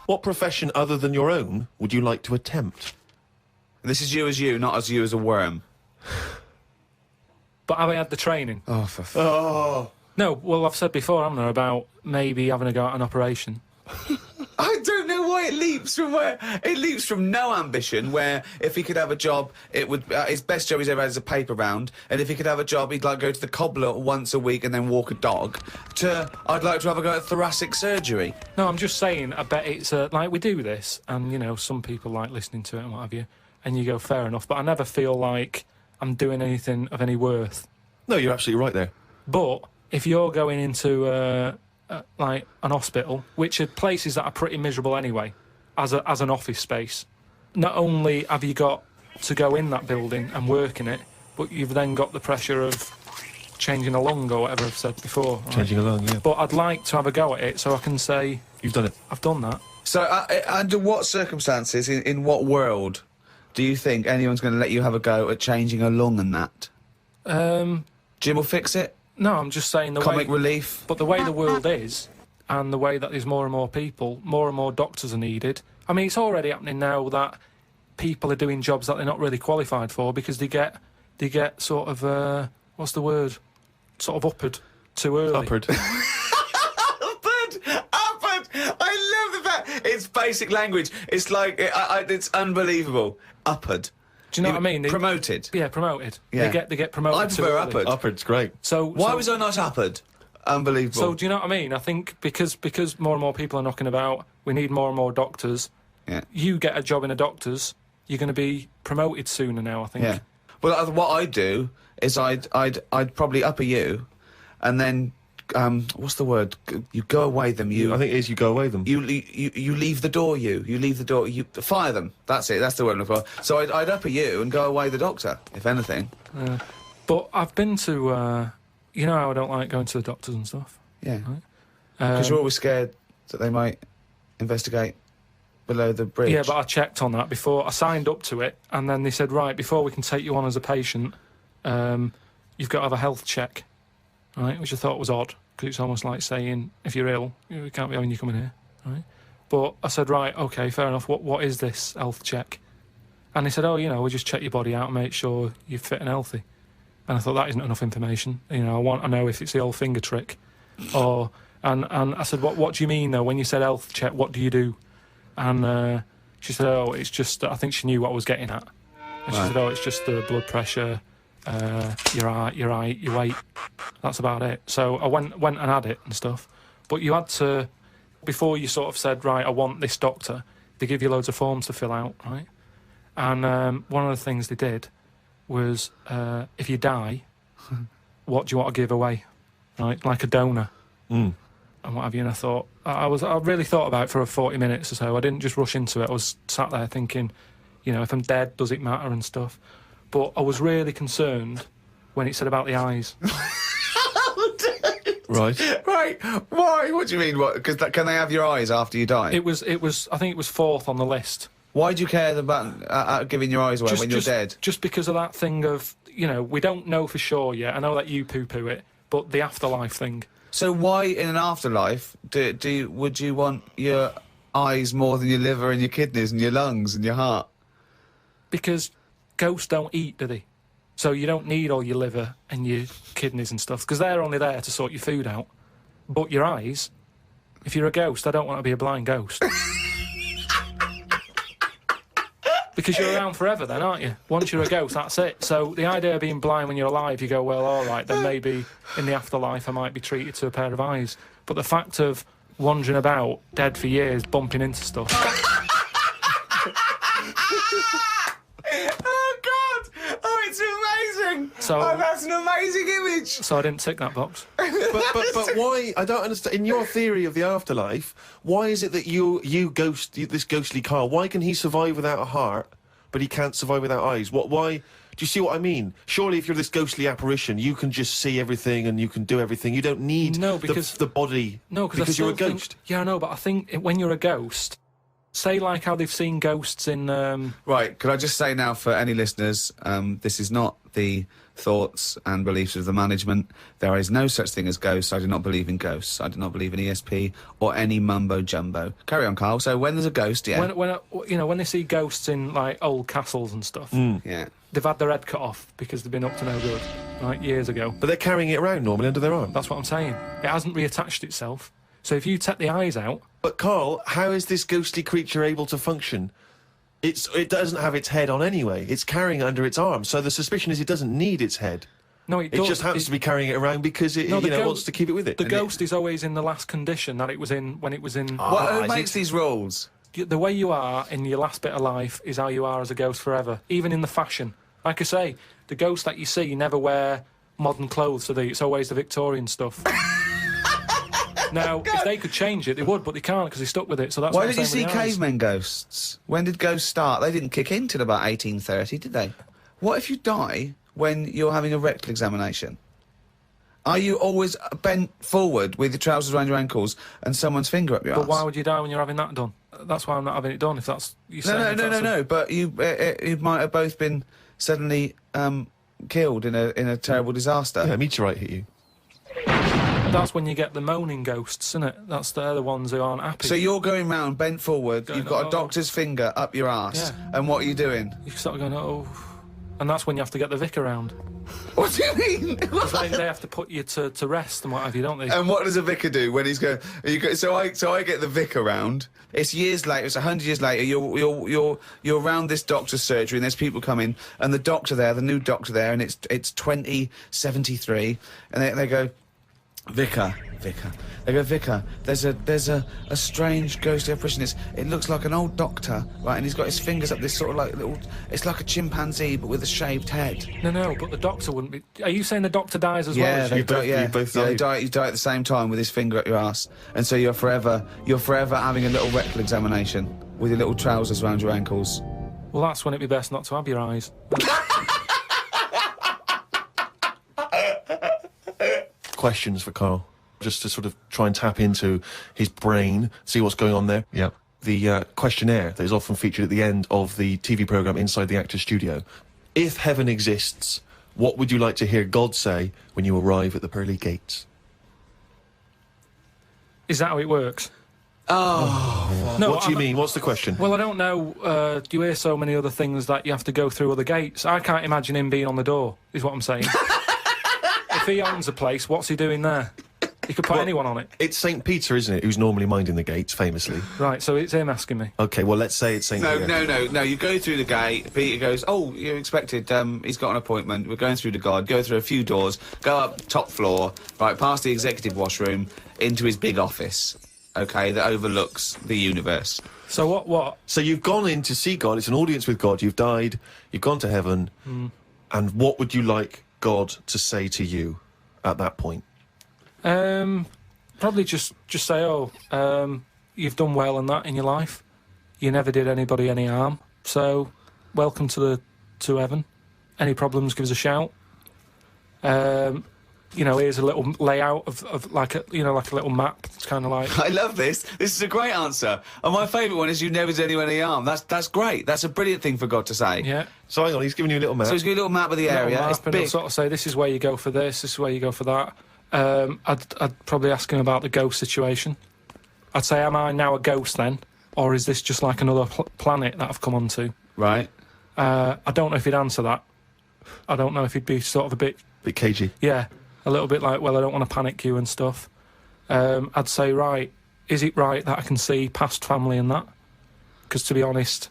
What profession other than your own would you like to attempt? This is you as you, not as you as a worm. But have I had the training? Oh, for Oh. No, well, I've said before, haven't I, about maybe having a go at an operation. I don't know why it leaps from where. It leaps from no ambition, where if he could have a job, it would his best job he's ever had is a paper round, and if he could have a job, he'd like go to the cobbler once a week and then walk a dog. To I'd like to have a go at thoracic surgery. No, I'm just saying, I bet it's like we do this, and you know, some people like listening to it and what have you, and you go, fair enough, but I never feel like I'm doing anything of any worth. No, you're absolutely right there. But if you're going into like an hospital, which are places that are pretty miserable anyway, as an office space, not only have you got to go in that building and work in it, but you've then got the pressure of changing a lung or whatever I've said before. Right? Changing a lung, yeah. But I'd like to have a go at it so I can say... You've done it. I've done that. So, under what circumstances, in what world, do you think anyone's going to let you have a go at changing a lung and that? Jim will fix it? No, I'm just saying the Comic way... relief? But the way the world is, and the way that there's more and more people, more and more doctors are needed. I mean, it's already happening now that people are doing jobs that they're not really qualified for because they get sort of, what's the word? Sort of uppered too early. Uppered. Uppered! I love the fact it's basic language. It's like, it's unbelievable. Uppered. Do you know what I mean? Promoted. Yeah, promoted. Yeah. They get promoted. I prefer too early. uppered. Uppered's great. So Why was I not uppered? Unbelievable. So do you know what I mean? I think because more and more people are knocking about, we need more and more doctors. Yeah. You get a job in a doctor's, you're going to be promoted sooner now, I think. Yeah. Well, what I'd do is I'd probably upper you, and then what's the word? You go away them. I think it is you go away them. You leave the door. You leave the door. You fire them. That's it. That's the word I'm looking for. So I'd upper you and go away the doctor, if anything. But I've been to, you know how I don't like going to the doctors and stuff. Yeah. Right? Because you're always scared that they might investigate below the bridge. Yeah, but I checked on that before. I signed up to it, and then they said, right, before we can take you on as a patient, you've got to have a health check, right? Which I thought was odd, because it's almost like saying, if you're ill, we can't be having you coming here, right? But I said, right, OK, fair enough, what is this health check? And they said, oh, you know, we'll just check your body out and make sure you're fit and healthy. And I thought, that isn't enough information. You know, I know if it's the old finger trick. And I said, what do you mean, though, when you said health check, what do you do? And she said, oh, it's just... I think she knew what I was getting at. And she said, oh, it's just the blood pressure, your height, your weight. That's about it. So I went and had it and stuff. But you had to... Before you sort of said, right, I want this doctor, they give you loads of forms to fill out, right? And one of the things they did was, if you die, what do you want to give away? Right? Like a donor. Mm. And what have you, and I thought... I really thought about it for 40 minutes or so. I didn't just rush into it. I was sat there thinking, you know, if I'm dead, does it matter and stuff? But I was really concerned when it said about the eyes. Right. Right. Why? What do you mean? What? Because can they have your eyes after you die? It was. I think it was fourth on the list. Why do you care about giving your eyes away when you're dead? Just because of that thing of, you know, we don't know for sure yet. I know that you poo-poo it, but the afterlife thing. So why, in an afterlife, would you want your eyes more than your liver and your kidneys and your lungs and your heart? Because ghosts don't eat, do they? So you don't need all your liver and your kidneys and stuff, because they're only there to sort your food out. But your eyes, if you're a ghost, I don't want to be a blind ghost. Because you're around forever then, aren't you? Once you're a ghost, that's it. So the idea of being blind when you're alive, you go, well, all right, then maybe in the afterlife I might be treated to a pair of eyes. But the fact of wandering about, dead for years, bumping into stuff... Oh, God! Oh, it's amazing! So, that's an amazing image! So I didn't tick that box. But why? I don't understand. In your theory of the afterlife, why is it that this ghostly Carl, why can he survive without a heart, but he can't survive without eyes? Why? Do you see what I mean? Surely, if you're this ghostly apparition, you can just see everything and you can do everything. You don't need the body. No, because you're a ghost. Yeah, I know, but I think when you're a ghost, say like how they've seen ghosts in... Right, could I just say now for any listeners, this is not the thoughts and beliefs of the management. There is no such thing as ghosts. I do not believe in ghosts. I do not believe in ESP or any mumbo jumbo. Carry on, Carl. So when there's a ghost, yeah. When they see ghosts in like old castles and stuff, Yeah. they've had their head cut off because they've been up to no good, like years ago. But they're carrying it around normally under their arm. That's what I'm saying. It hasn't reattached itself. So if you take the eyes out, But Carl, how is this ghostly creature able to function? It doesn't have its head on anyway. It's carrying it under its arm. So the suspicion is it doesn't need its head. no, it does. It just happens to be carrying it around because it wants to keep it with it. The ghost is always in the last condition that it was in when it was in. Who makes these rules? The way you are in your last bit of life is how you are as a ghost forever, even in the fashion. Like I say, the ghosts that you see never wear modern clothes, so it's always the Victorian stuff. Now, if they could change it, they would, but they can't because they stuck with it. So that's Why what did I'm you see saying with the eyes. cavemen ghosts? When did ghosts start? They didn't kick in till about 1830, did they? What if you die when you're having a rectal examination? Are you always bent forward with your trousers around your ankles and someone's finger up your But arse? why would you die when you're having that done? That's why I'm not having it done. If that's you saying. No. But you might have both been suddenly killed in a terrible disaster. Yeah, a meteorite hit you. That's when you get the moaning ghosts, isn't it? They're the ones who aren't happy. So you're going round bent forward. Going, You've got "Oh." a doctor's finger up your arse, Yeah. and what are you doing? You start going, oh, and that's when you have to get the vicar round. What do you mean? Because they have to put you to rest and what have you, don't they? And what does a vicar do when he's going? So I get the vicar round. It's years later. It's 100 years later. You're around this doctor's surgery, and there's people coming, and the doctor there, the new doctor there, and it's 2073, and they go, Vicar. They go, Vicar, there's a strange ghostly apparition. It looks like an old doctor, right? And he's got his fingers up this sort of like little. It's like a chimpanzee, but with a shaved head. No, but the doctor wouldn't be. Are you saying the doctor dies as well? Yeah, As they you? die. Yeah, you both yeah, died. you die at the same time with his finger up your ass, and so you're forever having a little rectal examination with your little trousers around your ankles. Well, that's when it'd be best not to have your eyes. Questions for Carl, just to sort of try and tap into his brain, see what's going on there. Yeah. The questionnaire that is often featured at the end of the TV programme Inside the Actor's Studio. If heaven exists, what would you like to hear God say when you arrive at the pearly gates? Is that how it works? Oh, No. What do you mean? What's the question? Well, I don't know. Do you hear so many other things that you have to go through other gates? I can't imagine him being on the door, is what I'm saying. If he owns a place, what's he doing there? He could put anyone on it. It's St. Peter, isn't it, who's normally minding the gates, famously. Right, so it's him asking me. OK, well, let's say it's St. Peter. No. You go through the gate. Peter goes, "Oh, you're expected. He's got an appointment. We're going through to God. Go through a few doors. Go up top floor. Right, past the executive washroom into his big office. Okay, that overlooks the universe." So what? So you've gone in to see God, it's an audience with God, you've died, you've gone to heaven, and what would you like God to say to you at that point? Probably just say, you've done well and that in your life. You never did anybody any harm. So, welcome to heaven. Any problems, give us a shout. Here's a little layout of like a little map. It's kind of like. I love this. This is a great answer. And my favourite one is "You never did anyone any harm." That's great. That's a brilliant thing for God to say. Yeah. So hang on, he's giving you a little map. So he's got a little map of the Little area. map, It's and he'll big. sort of say, this is where you go for this is where you go for that. I'd probably ask him about the ghost situation. I'd say, am I now a ghost then? Or is this just like another planet that I've come onto? Right. I don't know if he'd answer that. I don't know if he'd be sort of a bit, Bit cagey. yeah, a little bit like, well, I don't want to panic you and stuff. I'd say, right, is it right that I can see past family and that? Because to be honest,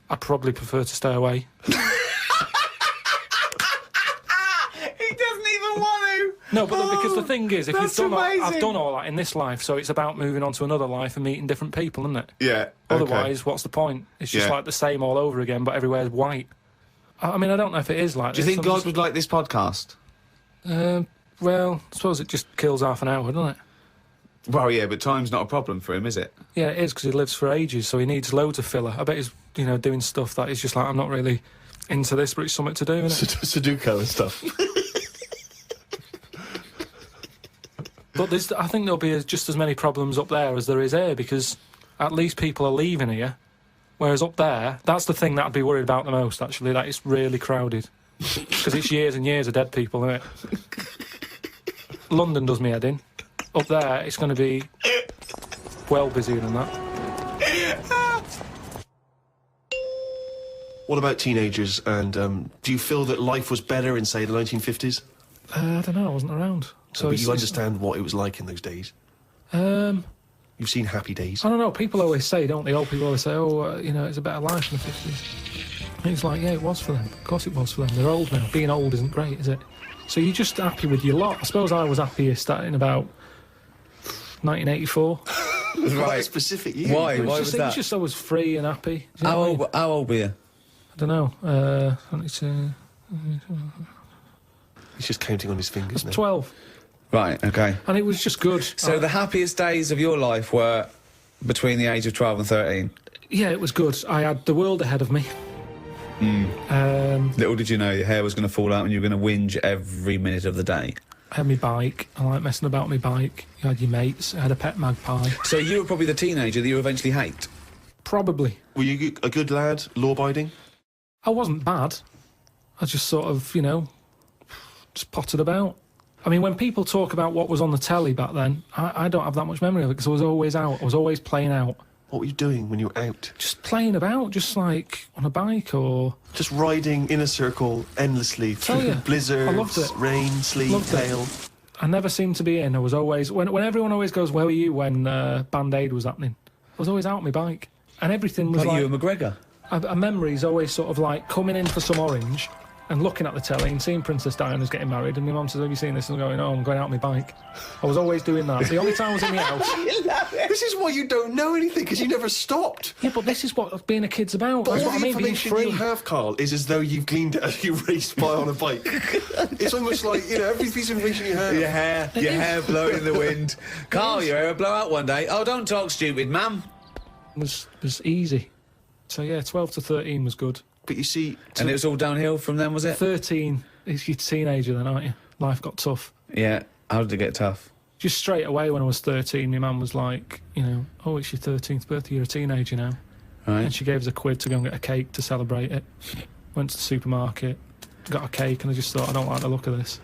I'd probably prefer to stay away. He doesn't even want to. No, but because the thing is, if That's you've done amazing. I've done all that in this life, so it's about moving on to another life and meeting different people, isn't it? Yeah. Otherwise, what's the point? It's just Yeah. like the same all over again, but everywhere's white. I mean, I don't know if it is like Do you this. think I'm God just- would like this podcast? Well, I suppose it just kills half an hour, doesn't it? Well, yeah, but time's not a problem for him, is it? Yeah, it is, because he lives for ages, so he needs loads of filler. I bet he's, doing stuff that is just like, I'm not really into this, but it's something to do, isn't it? Sudoku and stuff. But I think there'll be just as many problems up there as there is here, because at least people are leaving here, whereas up there, that's the thing that I'd be worried about the most, actually, that it's really crowded. Because it's years and years of dead people, isn't it? London does me head in. Up there, it's going to be well busier than that. What about teenagers? And do you feel that life was better in, say, the 1950s? I don't know, I wasn't around. So But you understand what it was like in those days. You've seen Happy Days. I don't know, people always say, don't they? Old people always say, it's a better life in the 50s. And it's like, yeah, it was for them. Of course it was for them. They're old now. Being old isn't great, is it? So you're just happy with your lot. I suppose I was happiest in about 1984. Right. Specific year. Why? Why was It that? was just I was free and happy. Do you know what I mean? How old were you? I don't know. 22, He's just counting on his fingers now. 12. Right, okay. And it was just good. So the happiest days of your life were between the age of 12 and 13? Yeah, it was good. I had the world ahead of me. Little did you know your hair was going to fall out and you were going to whinge every minute of the day. I had my bike. I like messing about my bike. You had your mates. I had a pet magpie. So you were probably the teenager that you eventually hate? Probably. Were you a good lad, law-abiding? I wasn't bad. I just sort of, just potted about. I mean, when people talk about what was on the telly back then, I don't have that much memory of it because I was always out. I was always playing out. What were you doing when you were out? Just playing about, just like on a bike or... Just riding in a circle endlessly Tell through you, blizzards, I loved it. rain, sleet, Loved it. hail. I never seemed to be in. I was always... When everyone always goes, where were you when Band-Aid was happening? I was always out on my bike. And everything was Like like... you and McGregor? A memory's always sort of like coming in for some orange and looking at the telly and seeing Princess Diana's getting married and my mum says, have you seen this? And I'm going, oh, I'm going out on my bike. I was always doing that. The only time I was in the house... This is why you don't know anything, because you never stopped. Yeah, but this is what being a kid's about. But That's all what I the mean, being information free. you have, Carl, is as though you've gleaned it as you raced by on a bike. It's almost like, every piece of information you have. Your hair blowing in the wind. Carl, your hair will blow out one day. Oh, don't talk stupid, ma'am. was easy. So yeah, 12 to 13 was good. But you see... And it was all downhill from then, was it? 13, is your teenager then, aren't you? Life got tough. Yeah. How did it get tough? Just straight away when I was 13, my mum was like, oh, it's your 13th birthday, you're a teenager now. Right. And she gave us a quid to go and get a cake to celebrate it. Went to the supermarket, got a cake, and I just thought, I don't like the look of this.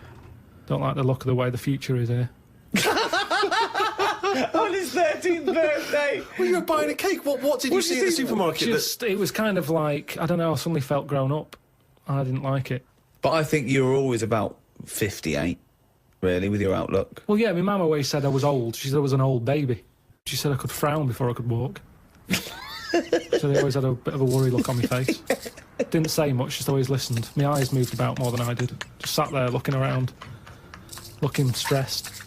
Don't like the look of the way the future is here. On his 13th birthday! Well, you were buying a cake. What did you see in the supermarket? It was kind of like, I don't know, I suddenly felt grown up. And I didn't like it. But I think you were always about 58, really, with your outlook. Well, yeah, my mum always said I was old. She said I was an old baby. She said I could frown before I could walk. So they always had a bit of a worried look on my face. Didn't say much, just always listened. My eyes moved about more than I did. Just sat there looking around, looking stressed.